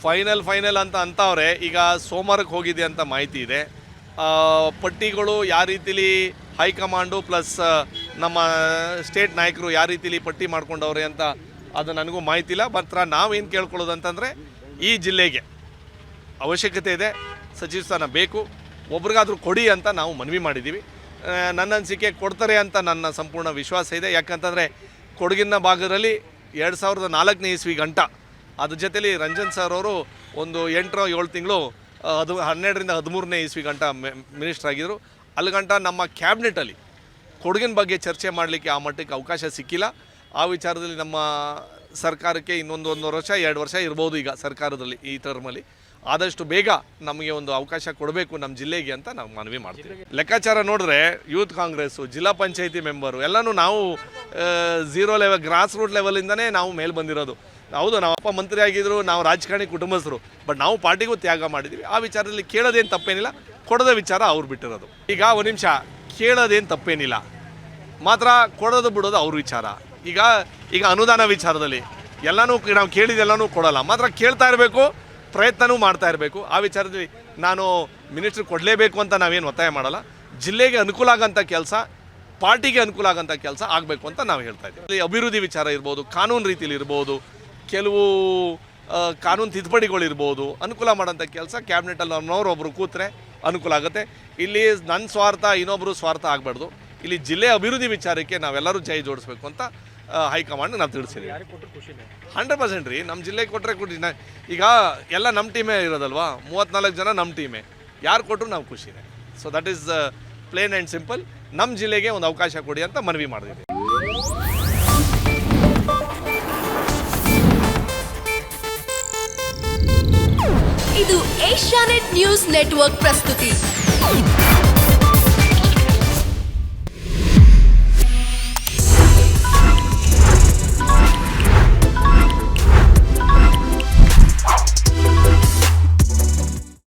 Final ಅಂತ ಅಂತವ್ರೆ. ಈಗ ಸೋಮವಾರಕ್ಕೆ ಹೋಗಿದೆ ಅಂತ ಮಾಹಿತಿ ಇದೆ. ಪಟ್ಟಿಗಳು ಯಾವ ರೀತಿಲಿ ಹೈಕಮಾಂಡು ಪ್ಲಸ್ ನಮ್ಮ ಸ್ಟೇಟ್ ನಾಯಕರು ಯಾವ ರೀತಿಲಿ ಪಟ್ಟಿ ಮಾಡ್ಕೊಂಡವ್ರೆ ಅಂತ ಅದು ನನಗೂ ಮಾಹಿತಿ ಇಲ್ಲ. ಮಾತ್ರ ನಾವೇನು ಕೇಳ್ಕೊಳ್ಳೋದು ಅಂತಂದರೆ ಈ ಜಿಲ್ಲೆಗೆ ಅವಶ್ಯಕತೆ ಇದೆ, ಸಚಿವ ಸ್ಥಾನ ಬೇಕು, ಒಬ್ರಿಗಾದರೂ ಕೊಡಿ ಅಂತ ನಾವು ಮನವಿ ಮಾಡಿದ್ದೀವಿ. ನನ್ನ ಅನಿಸಿಕೆ ಕೊಡ್ತಾರೆ ಅಂತ ನನ್ನ ಸಂಪೂರ್ಣ ವಿಶ್ವಾಸ ಇದೆ. ಯಾಕಂತಂದರೆ ಕೊಡಗಿನ ಭಾಗದಲ್ಲಿ 2004ನೇ ಇಸ್ವಿ ಗಂಟ ಅದ್ರ ಜೊತೆಲಿ ರಂಜನ್ ಸರ್ ಅವರು ಒಂದು 8-7 ತಿಂಗಳು 12ರಿಂದ 13ನೇ ಇಸ್ವಿ ಗಂಟ ಮಿನಿಸ್ಟರ್ ಆಗಿದ್ದರು. ಅಲ್ಲಿ ಗಂಟ ನಮ್ಮ ಕ್ಯಾಬಿನೆಟಲ್ಲಿ ಕೊಡಗಿನ ಬಗ್ಗೆ ಚರ್ಚೆ ಮಾಡಲಿಕ್ಕೆ ಆ ಮಟ್ಟಕ್ಕೆ ಅವಕಾಶ ಸಿಕ್ಕಿಲ್ಲ. ಆ ವಿಚಾರದಲ್ಲಿ ನಮ್ಮ ಸರ್ಕಾರಕ್ಕೆ ಇನ್ನೊಂದು 1 ವರ್ಷ 2 ವರ್ಷ ಇರ್ಬೋದು ಈಗ ಸರ್ಕಾರದಲ್ಲಿ ಈ ಟರ್ಮಲ್ಲಿ. ಆದಷ್ಟು ಬೇಗ ನಮಗೆ ಒಂದು ಅವಕಾಶ ಕೊಡಬೇಕು ನಮ್ಮ ಜಿಲ್ಲೆಗೆ ಅಂತ ನಾವು ಮನವಿ ಮಾಡ್ತೀವಿ. ಲೆಕ್ಕಾಚಾರ ನೋಡಿದ್ರೆ ಯೂತ್ ಕಾಂಗ್ರೆಸ್ಸು, ಜಿಲ್ಲಾ ಪಂಚಾಯತಿ ಮೆಂಬರು ಎಲ್ಲನೂ ನಾವು 0 ಲೆವೆಲ್ ಗ್ರಾಸ್ ರೂಟ್ ಲೆವೆಲಿಂದನೇ ನಾವು ಮೇಲೆ ಬಂದಿರೋದು. ಹೌದು, ನಾವು ಅಪ್ಪ ಮಂತ್ರಿ ಆಗಿದ್ರು, ನಾವು ರಾಜಕಾರಣಿ ಕುಟುಂಬಸ್ಥರು, ಬಟ್ ನಾವು ಪಾರ್ಟಿಗೂ ತ್ಯಾಗ ಮಾಡಿದ್ದೀವಿ. ಆ ವಿಚಾರದಲ್ಲಿ ಕೇಳೋದೇನು ತಪ್ಪೇನಿಲ್ಲ, ಕೊಡೋದ ವಿಚಾರ ಅವ್ರು ಬಿಟ್ಟಿರೋದು. ಈಗ ಒಂದು ನಿಮಿಷ, ಕೇಳೋದೇನು ತಪ್ಪೇನಿಲ್ಲ, ಮಾತ್ರ ಕೊಡೋದು ಬಿಡೋದು ಅವ್ರ ವಿಚಾರ. ಈಗ ಅನುದಾನ ವಿಚಾರದಲ್ಲಿ ಎಲ್ಲನೂ ನಾವು ಕೇಳಿದೆಲ್ಲನೂ ಕೊಡೋಲ್ಲ, ಮಾತ್ರ ಕೇಳ್ತಾ ಇರಬೇಕು, ಪ್ರಯತ್ನವೂ ಮಾಡ್ತಾ ಇರಬೇಕು. ಆ ವಿಚಾರದಲ್ಲಿ ನಾನು ಮಿನಿಸ್ಟ್ರ್ ಕೊಡಲೇಬೇಕು ಅಂತ ನಾವೇನು ಒತ್ತಾಯ ಮಾಡಲ್ಲ. ಜಿಲ್ಲೆಗೆ ಅನುಕೂಲ ಆಗೋಂಥ ಕೆಲಸ, ಪಾರ್ಟಿಗೆ ಅನುಕೂಲ ಆಗೋಂಥ ಕೆಲಸ ಆಗಬೇಕು ಅಂತ ನಾವು ಹೇಳ್ತಾ ಇದ್ದೀವಿ. ಅಭಿವೃದ್ಧಿ ವಿಚಾರ ಇರ್ಬೋದು, ಕಾನೂನು ರೀತಿಯಲ್ಲಿ ಇರ್ಬೋದು, ಕೆಲವು ಕಾನೂನು ತಿದ್ದುಪಡಿಗಳಿರ್ಬೋದು, ಅನುಕೂಲ ಮಾಡೋಂಥ ಕೆಲಸ ಕ್ಯಾಬಿನೆಟಲ್ಲಿ ನಮ್ಮವ್ರೊಬ್ಬರು ಕೂತ್ರೆ ಅನುಕೂಲ ಆಗುತ್ತೆ. ಇಲ್ಲಿ ನನ್ನ ಸ್ವಾರ್ಥ ಇನ್ನೊಬ್ಬರು ಸ್ವಾರ್ಥ ಆಗಬಾರ್ದು. ಇಲ್ಲಿ ಜಿಲ್ಲೆ ಅಭಿವೃದ್ಧಿ ವಿಚಾರಕ್ಕೆ ನಾವೆಲ್ಲರೂ ಜೈ ಜೋಡಿಸ್ಬೇಕು ಅಂತ ಹೈಕಮಾಂಡ್ ನಾವು ತಿಳಿಸಿದ್ದೀವಿ. 100% ರೀ, ನಮ್ಮ ಜಿಲ್ಲೆಗೆ ಕೊಟ್ಟರೆ ಖುಷಿ. ಈಗ ಎಲ್ಲ ನಮ್ಮ ಟೀಮೇ ಇರೋದಲ್ವಾ, 34 ಜನ ನಮ್ಮ ಟೀಮೇ, ಯಾರು ಕೊಟ್ಟರು ನಾವು ಖುಷಿನೇ. So that is plain and simple. ನಮ್ಮ ಜಿಲ್ಲೆಗೆ ಒಂದು ಅವಕಾಶ ಕೊಡಿ ಅಂತ ಮನವಿ ಮಾಡಿದ್ದೀವಿ. ಇದು ಏಷ್ಯಾನೆಟ್ ನ್ಯೂಸ್ ನೆಟ್ವರ್ಕ್ ಪ್ರಸ್ತುತಿ.